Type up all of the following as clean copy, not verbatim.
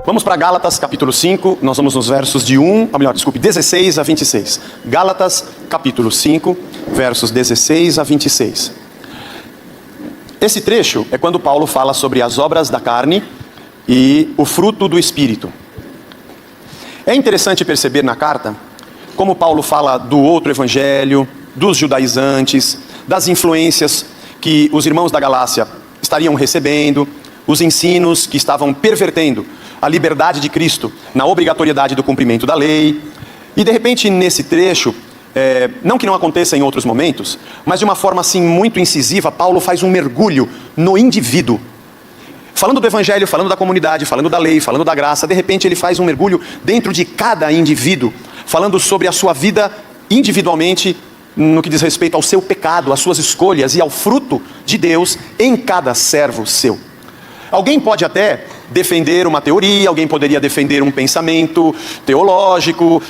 Vamos para Gálatas capítulo 5, nós vamos nos versos 16 a 26. Gálatas capítulo 5, versos 16 a 26. Esse trecho é quando Paulo fala sobre as obras da carne e o fruto do Espírito. É interessante perceber na carta como Paulo fala do outro evangelho, dos judaizantes, das influências que os irmãos da Galácia estariam recebendo, os ensinos que estavam pervertendo a liberdade de Cristo na obrigatoriedade do cumprimento da lei. E de repente nesse trecho, não que não aconteça em outros momentos, mas de uma forma assim muito incisiva, Paulo faz um mergulho no indivíduo. Falando do evangelho, falando da comunidade, falando da lei, falando da graça, de repente ele faz um mergulho dentro de cada indivíduo, falando sobre a sua vida individualmente, no que diz respeito ao seu pecado, às suas escolhas e ao fruto de Deus em cada servo seu. Alguém pode até defender uma teoria, alguém poderia defender um pensamento teológico,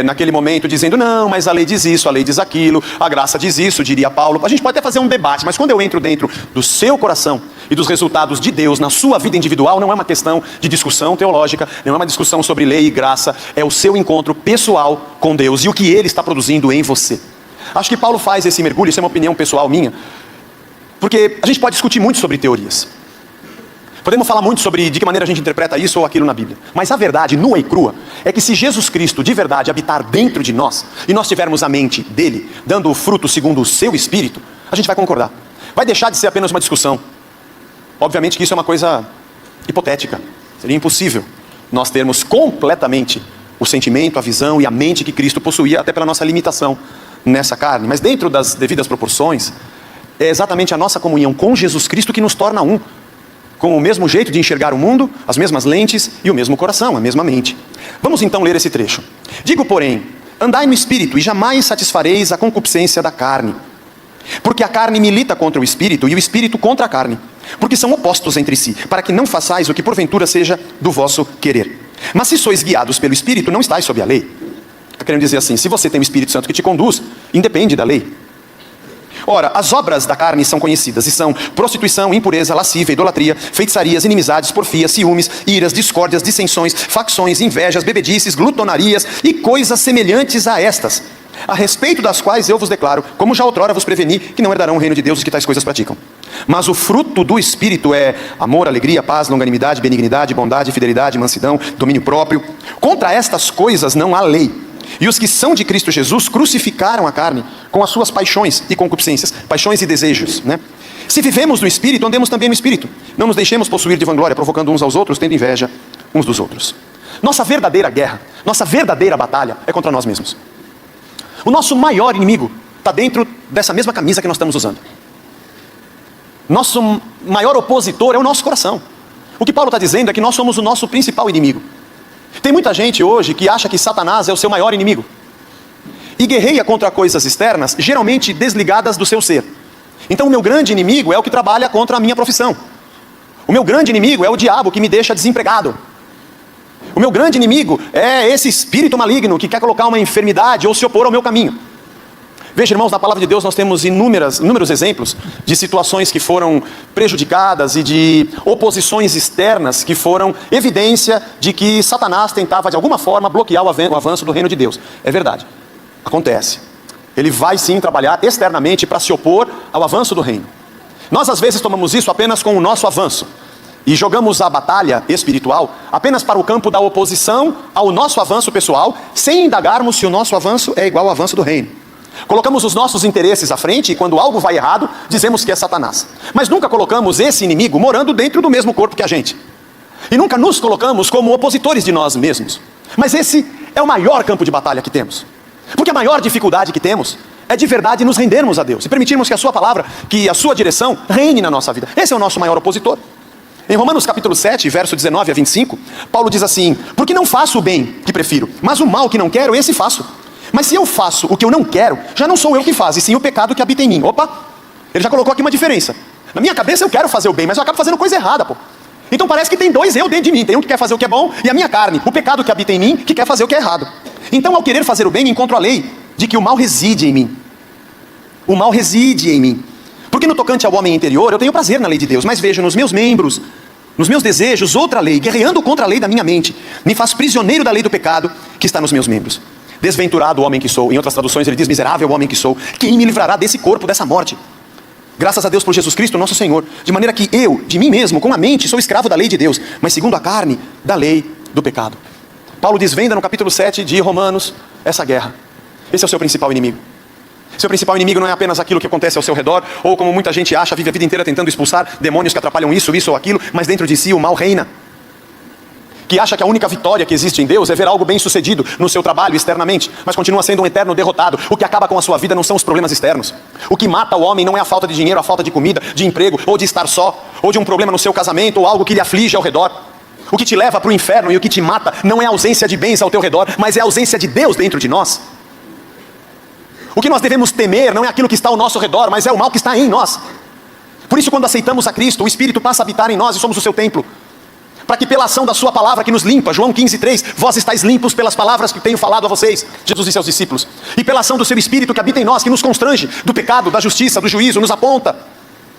naquele momento dizendo, não, mas a lei diz isso, a lei diz aquilo, a graça diz isso, diria Paulo. A gente pode até fazer um debate, mas quando eu entro dentro do seu coração e dos resultados de Deus na sua vida individual, não é uma questão de discussão teológica, não é uma discussão sobre lei e graça, é o seu encontro pessoal com Deus e o que Ele está produzindo em você. Acho que Paulo faz esse mergulho, isso é uma opinião pessoal minha, porque a gente pode discutir muito sobre teorias. Podemos falar muito sobre de que maneira a gente interpreta isso ou aquilo na Bíblia. Mas a verdade, nua e crua, é que se Jesus Cristo de verdade habitar dentro de nós, e nós tivermos a mente dele, dando o fruto segundo o seu Espírito, a gente vai concordar. Vai deixar de ser apenas uma discussão. Obviamente que isso é uma coisa hipotética. Seria impossível nós termos completamente o sentimento, a visão e a mente que Cristo possuía, até pela nossa limitação nessa carne. Mas dentro das devidas proporções, é exatamente a nossa comunhão com Jesus Cristo que nos torna um, com o mesmo jeito de enxergar o mundo, as mesmas lentes e o mesmo coração, a mesma mente. Vamos então ler esse trecho. Digo, porém, andai no Espírito e jamais satisfareis a concupiscência da carne. Porque a carne milita contra o Espírito e o Espírito contra a carne. Porque são opostos entre si, para que não façais o que porventura seja do vosso querer. Mas se sois guiados pelo Espírito, não estáis sob a lei. Está querendo dizer assim, se você tem o Espírito Santo que te conduz, independe da lei. Ora, as obras da carne são conhecidas e são prostituição, impureza, lascívia, idolatria, feitiçarias, inimizades, porfias, ciúmes, iras, discórdias, dissensões, facções, invejas, bebedices, glutonarias e coisas semelhantes a estas, a respeito das quais eu vos declaro, como já outrora vos preveni, que não herdarão o reino de Deus os que tais coisas praticam. Mas o fruto do Espírito é amor, alegria, paz, longanimidade, benignidade, bondade, fidelidade, mansidão, domínio próprio. Contra estas coisas não há lei. E os que são de Cristo Jesus crucificaram a carne com as suas paixões e concupiscências, paixões e desejos, né? Se vivemos no Espírito, andemos também no Espírito. Não nos deixemos possuir de vanglória, provocando uns aos outros, tendo inveja uns dos outros. Nossa verdadeira guerra, nossa verdadeira batalha é contra nós mesmos. O nosso maior inimigo está dentro dessa mesma camisa que nós estamos usando. Nosso maior opositor é o nosso coração. O que Paulo está dizendo é que nós somos o nosso principal inimigo. Tem muita gente hoje que acha que Satanás é o seu maior inimigo e guerreia contra coisas externas, geralmente desligadas do seu ser. Então o meu grande inimigo é o que trabalha contra a minha profissão. O meu grande inimigo é o diabo que me deixa desempregado. O meu grande inimigo é esse espírito maligno que quer colocar uma enfermidade ou se opor ao meu caminho. Veja, irmãos, na palavra de Deus nós temos inúmeros exemplos de situações que foram prejudicadas e de oposições externas que foram evidência de que Satanás tentava de alguma forma bloquear o avanço do reino de Deus. É verdade, acontece. Ele vai sim trabalhar externamente para se opor ao avanço do reino. Nós às vezes tomamos isso apenas com o nosso avanço e jogamos a batalha espiritual apenas para o campo da oposição ao nosso avanço pessoal, sem indagarmos se o nosso avanço é igual ao avanço do reino. Colocamos os nossos interesses à frente e quando algo vai errado, dizemos que é Satanás. Mas nunca colocamos esse inimigo morando dentro do mesmo corpo que a gente. E nunca nos colocamos como opositores de nós mesmos. Mas esse é o maior campo de batalha que temos. Porque a maior dificuldade que temos é de verdade nos rendermos a Deus e permitirmos que a sua palavra, que a sua direção reine na nossa vida. Esse é o nosso maior opositor. Em Romanos capítulo 7, verso 19 a 25, Paulo diz assim: porque não faço o bem que prefiro, mas o mal que não quero, esse faço. Mas se eu faço o que eu não quero, já não sou eu que faz, e sim o pecado que habita em mim. Opa, ele já colocou aqui uma diferença. Na minha cabeça eu quero fazer o bem, mas eu acabo fazendo coisa errada, pô. Então parece que tem dois eu dentro de mim. Tem um que quer fazer o que é bom e a minha carne, o pecado que habita em mim, que quer fazer o que é errado. Então ao querer fazer o bem, encontro a lei de que o mal reside em mim. O mal reside em mim. Porque no tocante ao homem interior, eu tenho prazer na lei de Deus, mas vejo nos meus membros nos meus desejos, outra lei, guerreando contra a lei da minha mente, me faz prisioneiro da lei do pecado que está nos meus membros. Desventurado homem que sou. Em outras traduções ele diz, miserável homem que sou. Quem me livrará desse corpo, dessa morte? Graças a Deus por Jesus Cristo, nosso Senhor. De maneira que eu, de mim mesmo, com a mente, sou escravo da lei de Deus, mas segundo a carne, da lei do pecado. Paulo desvenda no capítulo 7 de Romanos essa guerra. Esse é o seu principal inimigo. Seu principal inimigo não é apenas aquilo que acontece ao seu redor, ou como muita gente acha, vive a vida inteira tentando expulsar demônios que atrapalham isso ou aquilo, mas dentro de si o mal reina. Que acha que a única vitória que existe em Deus é ver algo bem sucedido no seu trabalho externamente, mas continua sendo um eterno derrotado. O que acaba com a sua vida não são os problemas externos. O que mata o homem não é a falta de dinheiro, a falta de comida, de emprego, ou de estar só, ou de um problema no seu casamento, ou algo que lhe aflige ao redor. O que te leva para o inferno e o que te mata não é a ausência de bens ao teu redor, mas é a ausência de Deus dentro de nós. O que nós devemos temer não é aquilo que está ao nosso redor, mas é o mal que está em nós. Por isso, quando aceitamos a Cristo, o Espírito passa a habitar em nós e somos o seu templo. Para que pela ação da sua palavra que nos limpa, João 15:3, vós estáis limpos pelas palavras que tenho falado a vocês, Jesus disse aos discípulos. E pela ação do seu Espírito que habita em nós, que nos constrange do pecado, da justiça, do juízo, nos aponta,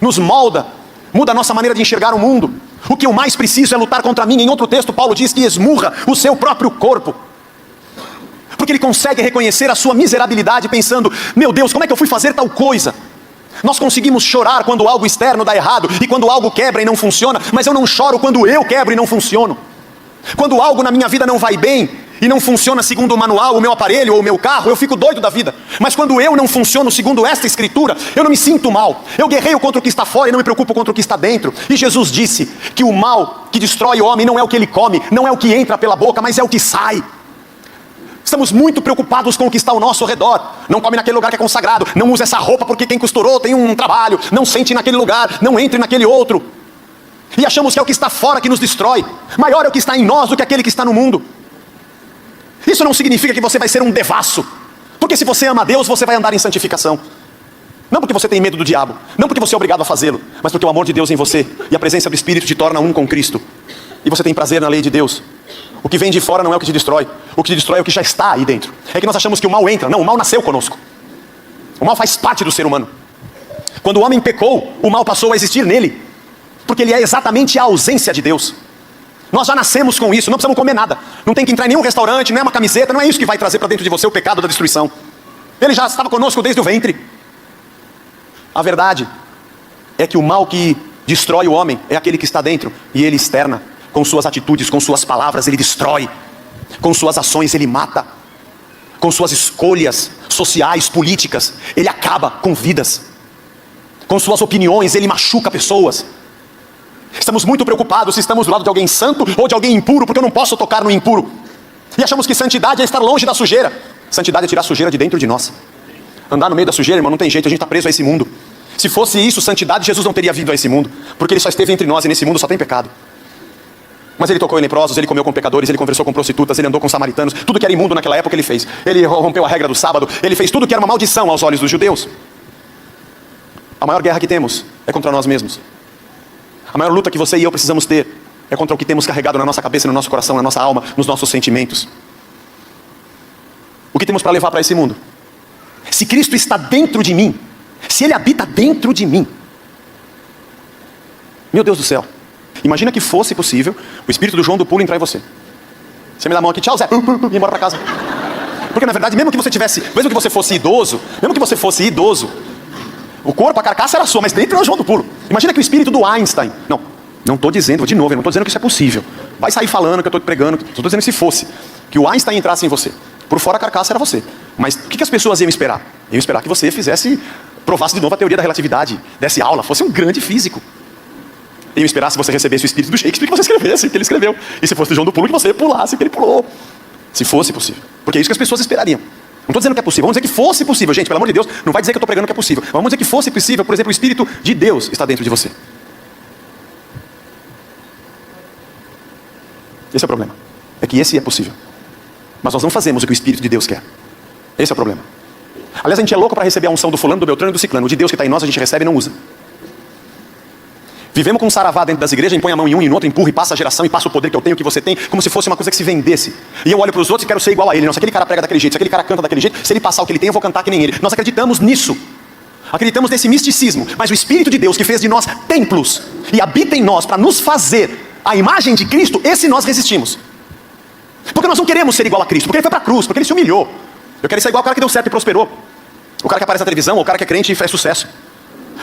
nos molda, muda a nossa maneira de enxergar o mundo. O que eu mais preciso é lutar contra mim. Em outro texto, Paulo diz que esmurra o seu próprio corpo. Porque ele consegue reconhecer a sua miserabilidade pensando, meu Deus, como é que eu fui fazer tal coisa? Nós conseguimos chorar quando algo externo dá errado e quando algo quebra e não funciona, mas eu não choro quando eu quebro e não funciono. Quando algo na minha vida não vai bem e não funciona segundo o manual, o meu aparelho ou o meu carro, eu fico doido da vida. Mas quando eu não funciono segundo esta escritura, eu não me sinto mal. Eu guerreio contra o que está fora e não me preocupo contra o que está dentro. E Jesus disse que o mal que destrói o homem não é o que ele come, não é o que entra pela boca, mas é o que sai. Estamos muito preocupados com o que está ao nosso redor. Não come naquele lugar que é consagrado. Não use essa roupa porque quem costurou tem um trabalho. Não sente naquele lugar. Não entre naquele outro. E achamos que é o que está fora que nos destrói. Maior é o que está em nós do que aquele que está no mundo. Isso não significa que você vai ser um devasso. Porque se você ama Deus, você vai andar em santificação. Não porque você tem medo do diabo. Não porque você é obrigado a fazê-lo. Mas porque o amor de Deus em você e a presença do Espírito te torna um com Cristo. E você tem prazer na lei de Deus. O que vem de fora não é o que te destrói. O que te destrói é o que já está aí dentro. É que nós achamos que o mal entra. Não, o mal nasceu conosco. O mal faz parte do ser humano. Quando o homem pecou, o mal passou a existir nele. Porque ele é exatamente a ausência de Deus. Nós já nascemos com isso, não precisamos comer nada. Não tem que entrar em nenhum restaurante, não é uma camiseta, não é isso que vai trazer para dentro de você o pecado da destruição. Ele já estava conosco desde o ventre. A verdade é que o mal que destrói o homem é aquele que está dentro e ele externa. Com suas atitudes, com suas palavras, ele destrói. Com suas ações, ele mata. Com suas escolhas sociais, políticas, ele acaba com vidas. Com suas opiniões, ele machuca pessoas. Estamos muito preocupados se estamos do lado de alguém santo ou de alguém impuro, porque eu não posso tocar no impuro. E achamos que santidade é estar longe da sujeira. Santidade é tirar a sujeira de dentro de nós. Andar no meio da sujeira, irmão, não tem jeito, a gente está preso a esse mundo. Se fosse isso, santidade, Jesus não teria vindo a esse mundo. Porque ele só esteve entre nós e nesse mundo só tem pecado. Mas ele tocou em leprosos, ele comeu com pecadores, ele conversou com prostitutas, ele andou com samaritanos. Tudo que era imundo naquela época ele fez. Ele rompeu a regra do sábado, ele fez tudo que era uma maldição aos olhos dos judeus. A maior guerra que temos é contra nós mesmos. A maior luta que você e eu precisamos ter é contra o que temos carregado na nossa cabeça, no nosso coração, na nossa alma, nos nossos sentimentos. O que temos para levar para esse mundo? Se Cristo está dentro de mim, se Ele habita dentro de mim, meu Deus do céu, imagina que fosse possível o espírito do João do Pulo entrar em você. Você me dá a mão aqui, tchau Zé, e embora para casa. Porque na verdade, mesmo que você fosse idoso, o corpo, a carcaça era sua, mas dentro é o João do Pulo. Imagina que o espírito do Einstein, não estou dizendo, de novo, eu não estou dizendo que isso é possível. Vai sair falando que eu estou pregando, estou dizendo que se fosse, que o Einstein entrasse em você. Por fora a carcaça era você. Mas o que as pessoas iam esperar? Iam esperar que você provasse de novo a teoria da relatividade, desse aula, fosse um grande físico. Iam esperar se você recebesse o espírito do Shakespeare que você escrevesse o que ele escreveu. E se fosse do João do Pulo que você pulasse o que ele pulou. Se fosse possível. Porque é isso que as pessoas esperariam. Não estou dizendo que é possível, vamos dizer que fosse possível. Gente, pelo amor de Deus, não vai dizer que eu estou pregando que é possível. Vamos dizer que fosse possível, por exemplo, o Espírito de Deus está dentro de você. Esse é o problema. É que esse é possível. Mas nós não fazemos o que o Espírito de Deus quer. Esse é o problema. Aliás, a gente é louco para receber a unção do fulano, do Beltrano e do ciclano. O de Deus que está em nós a gente recebe e não usa. Vivemos com um saravá dentro das igrejas, põe a mão em um e no outro, empurra e passa a geração e passa o poder que eu tenho, que você tem, como se fosse uma coisa que se vendesse. E eu olho para os outros e quero ser igual a ele. Não, se aquele cara prega daquele jeito, se aquele cara canta daquele jeito, se ele passar o que ele tem, eu vou cantar que nem ele. Nós acreditamos nisso. Acreditamos nesse misticismo. Mas o Espírito de Deus que fez de nós templos e habita em nós para nos fazer a imagem de Cristo, esse nós resistimos. Porque nós não queremos ser igual a Cristo, porque ele foi para a cruz, porque ele se humilhou. Eu quero ser igual ao cara que deu certo e prosperou. O cara que aparece na televisão, ou o cara que é crente e faz sucesso.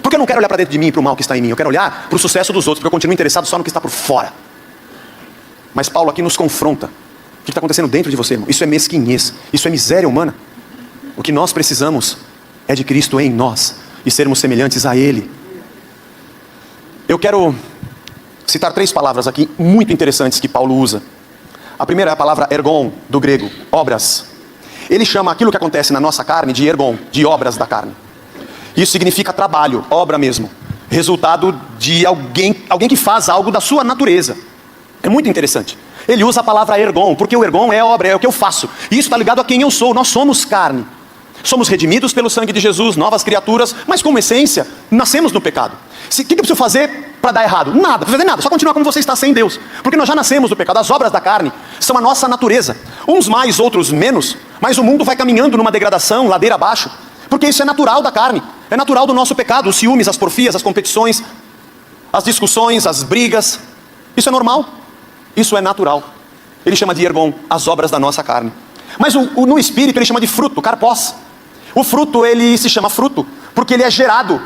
Porque eu não quero olhar para dentro de mim e para o mal que está em mim. Eu quero olhar para o sucesso dos outros, porque eu continuo interessado só no que está por fora. Mas Paulo aqui nos confronta. O que está acontecendo dentro de você, irmão? Isso é mesquinhez, isso é miséria humana. O que nós precisamos é de Cristo em nós e sermos semelhantes a Ele. Eu quero citar 3 palavras aqui muito interessantes que Paulo usa. A primeira é a palavra ergon, do grego, obras. Ele chama aquilo que acontece na nossa carne de ergon, de obras da carne. Isso significa trabalho, obra mesmo. Resultado de alguém que faz algo da sua natureza. É muito interessante. Ele usa a palavra ergon, porque o ergon é obra, é o que eu faço. E isso está ligado a quem eu sou, nós somos carne. Somos redimidos pelo sangue de Jesus, novas criaturas, mas como essência, nascemos no pecado. O que eu preciso fazer para dar errado? Nada, não precisa fazer nada, só continuar como você está sem Deus. Porque nós já nascemos do pecado, as obras da carne são a nossa natureza. Uns mais, outros menos, mas o mundo vai caminhando numa degradação, ladeira abaixo. Porque isso é natural da carne, é natural do nosso pecado, os ciúmes, as porfias, as competições, as discussões, as brigas. Isso é normal, isso é natural. Ele chama de ergon, as obras da nossa carne. Mas no espírito ele chama de fruto, karpós. O fruto ele se chama fruto, porque ele é gerado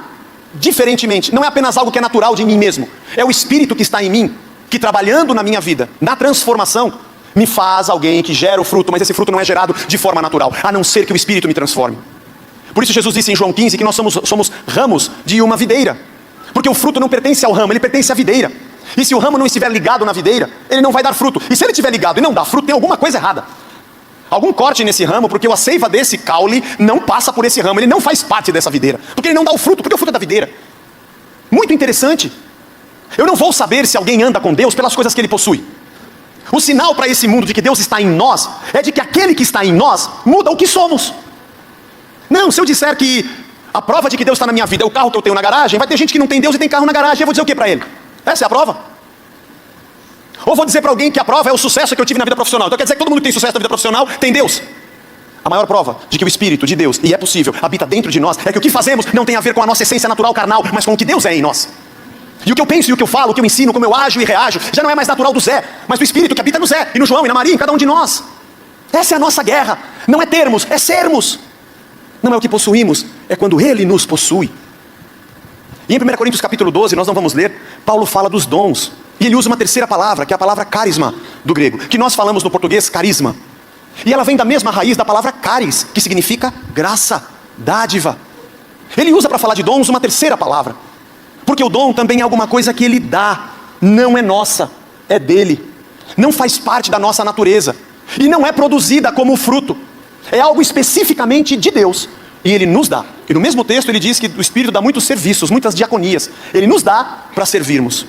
diferentemente. Não é apenas algo que é natural de mim mesmo. É o espírito que está em mim, que trabalhando na minha vida, na transformação, me faz alguém que gera o fruto. Mas esse fruto não é gerado de forma natural, a não ser que o espírito me transforme. Por isso Jesus disse em João 15 que nós somos ramos de uma videira. Porque o fruto não pertence ao ramo, ele pertence à videira. E se o ramo não estiver ligado na videira, ele não vai dar fruto. E se ele estiver ligado e não dá fruto, tem alguma coisa errada. Algum corte nesse ramo, porque a seiva desse caule não passa por esse ramo. Ele não faz parte dessa videira. Porque ele não dá o fruto, porque o fruto é da videira. Muito interessante. Eu não vou saber se alguém anda com Deus pelas coisas que ele possui. O sinal para esse mundo de que Deus está em nós é de que aquele que está em nós muda o que somos. Não, se eu disser que a prova de que Deus está na minha vida é o carro que eu tenho na garagem, vai ter gente que não tem Deus e tem carro na garagem. Eu vou dizer o que para ele? Essa é a prova? Ou vou dizer para alguém que a prova é o sucesso que eu tive na vida profissional. Então quer dizer que todo mundo que tem sucesso na vida profissional tem Deus? A maior prova de que o Espírito de Deus, e é possível, habita dentro de nós, é que o que fazemos não tem a ver com a nossa essência natural carnal, mas com o que Deus é em nós. E o que eu penso e o que eu falo, o que eu ensino, como eu ajo e reajo, já não é mais natural do Zé, mas do Espírito que habita no Zé, e no João, e na Maria, em cada um de nós. Essa é a nossa guerra. Não é termos, é sermos. Não é o que possuímos, é quando Ele nos possui. E em 1 Coríntios capítulo 12, nós não vamos ler, Paulo fala dos dons. E ele usa uma terceira palavra, que é a palavra carisma do grego, que nós falamos no português carisma. E ela vem da mesma raiz da palavra caris, que significa graça, dádiva. Ele usa para falar de dons uma terceira palavra. Porque o dom também é alguma coisa que ele dá, não é nossa, é dele. Não faz parte da nossa natureza. E não é produzida como fruto. É algo especificamente de Deus. E ele nos dá. E no mesmo texto ele diz que o Espírito dá muitos serviços, muitas diaconias. Ele nos dá para servirmos.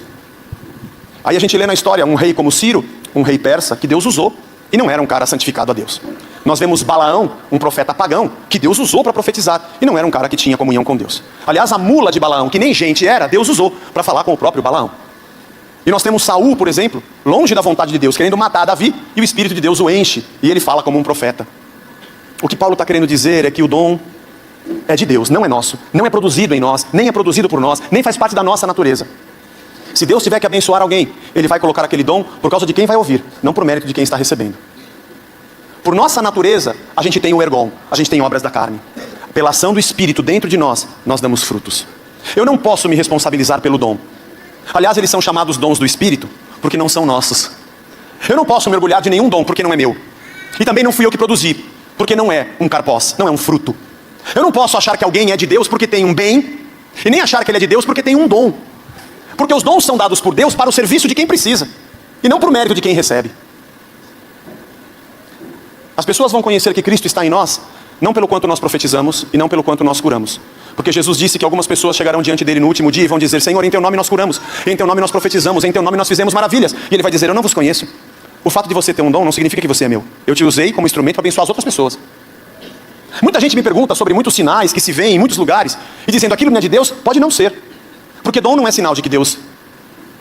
Aí a gente lê na história um rei como Ciro, um rei persa, que Deus usou, e não era um cara santificado a Deus. Nós vemos Balaão, um profeta pagão, que Deus usou para profetizar, e não era um cara que tinha comunhão com Deus. Aliás, a mula de Balaão, que nem gente era, Deus usou para falar com o próprio Balaão. E nós temos Saul, por exemplo, longe da vontade de Deus, querendo matar Davi, e o Espírito de Deus o enche, e ele fala como um profeta. O que Paulo está querendo dizer é que o dom é de Deus, não é nosso, não é produzido em nós, nem é produzido por nós, nem faz parte da nossa natureza. Se Deus tiver que abençoar alguém, Ele vai colocar aquele dom por causa de quem vai ouvir, não por mérito de quem está recebendo. Por nossa natureza, a gente tem o ergon, a gente tem obras da carne. Pela ação do Espírito dentro de nós, nós damos frutos. Eu não posso me responsabilizar pelo dom. Aliás, eles são chamados dons do Espírito, porque não são nossos. Eu não posso mergulhar de nenhum dom, porque não é meu. E também não fui eu que produzi, porque não é um karpós, não é um fruto. Eu não posso achar que alguém é de Deus porque tem um bem, e nem achar que ele é de Deus porque tem um dom. Porque os dons são dados por Deus para o serviço de quem precisa, e não para o mérito de quem recebe. As pessoas vão conhecer que Cristo está em nós, não pelo quanto nós profetizamos e não pelo quanto nós curamos. Porque Jesus disse que algumas pessoas chegarão diante dele no último dia e vão dizer: Senhor, em teu nome nós curamos, em teu nome nós profetizamos, em teu nome nós fizemos maravilhas. E ele vai dizer: eu não vos conheço. O fato de você ter um dom não significa que você é meu. Eu te usei como instrumento para abençoar as outras pessoas. Muita gente me pergunta sobre muitos sinais que se vêem em muitos lugares, e dizendo: aquilo não é de Deus? Pode não ser. Porque dom não é sinal de que Deus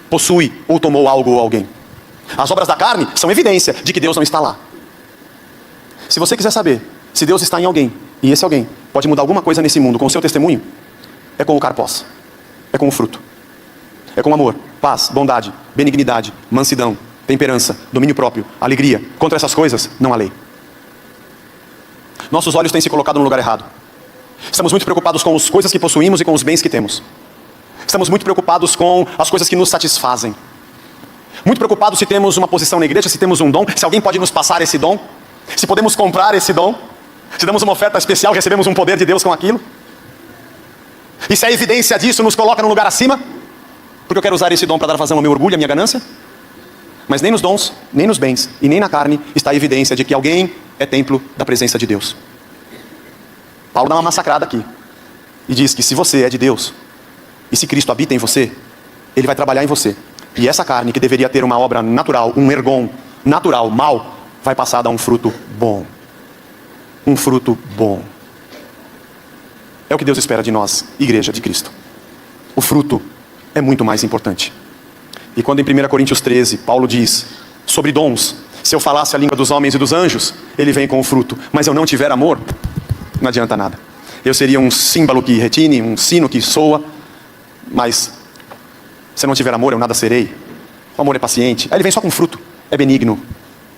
possui ou tomou algo ou alguém. As obras da carne são evidência de que Deus não está lá. Se você quiser saber se Deus está em alguém, e esse alguém pode mudar alguma coisa nesse mundo com o seu testemunho, é com o karpós, é com o fruto. É com amor, paz, bondade, benignidade, mansidão, temperança, domínio próprio, alegria. Contra essas coisas, não há lei. Nossos olhos têm se colocado no lugar errado. Estamos muito preocupados com as coisas que possuímos e com os bens que temos. Estamos muito preocupados com as coisas que nos satisfazem. Muito preocupados se temos uma posição na igreja, se temos um dom, se alguém pode nos passar esse dom, se podemos comprar esse dom, se damos uma oferta especial, recebemos um poder de Deus com aquilo. E se a evidência disso nos coloca num lugar acima, porque eu quero usar esse dom para dar vazão ao meu orgulho, à minha ganância. Mas nem nos dons, nem nos bens e nem na carne está a evidência de que alguém é templo da presença de Deus. Paulo dá uma massacrada aqui e diz que se você é de Deus e se Cristo habita em você, Ele vai trabalhar em você. E essa carne que deveria ter uma obra natural, um ergon natural, mau, vai passar a dar um fruto bom. Um fruto bom. É o que Deus espera de nós, igreja de Cristo. O fruto é muito mais importante. E quando em 1 Coríntios 13, Paulo diz sobre dons, se eu falasse a língua dos homens e dos anjos, ele vem com o fruto, mas eu não tiver amor, não adianta nada. Eu seria um símbolo que retine, um sino que soa, mas se eu não tiver amor, eu nada serei. O amor é paciente. Aí ele vem só com fruto, é benigno,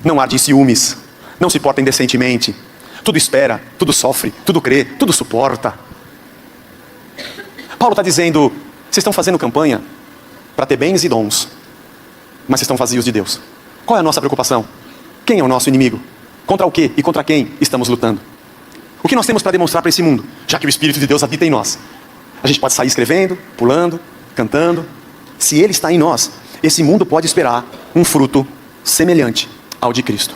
não arde em ciúmes, não se porta indecentemente, tudo espera, tudo sofre, tudo crê, tudo suporta. Paulo está dizendo, vocês estão fazendo campanha para ter bens e dons, mas vocês estão vazios de Deus. Qual é a nossa preocupação? Quem é o nosso inimigo? Contra o quê e contra quem estamos lutando? O que nós temos para demonstrar para esse mundo? Já que o Espírito de Deus habita em nós. A gente pode sair escrevendo, pulando, cantando. Se Ele está em nós, esse mundo pode esperar um fruto semelhante ao de Cristo.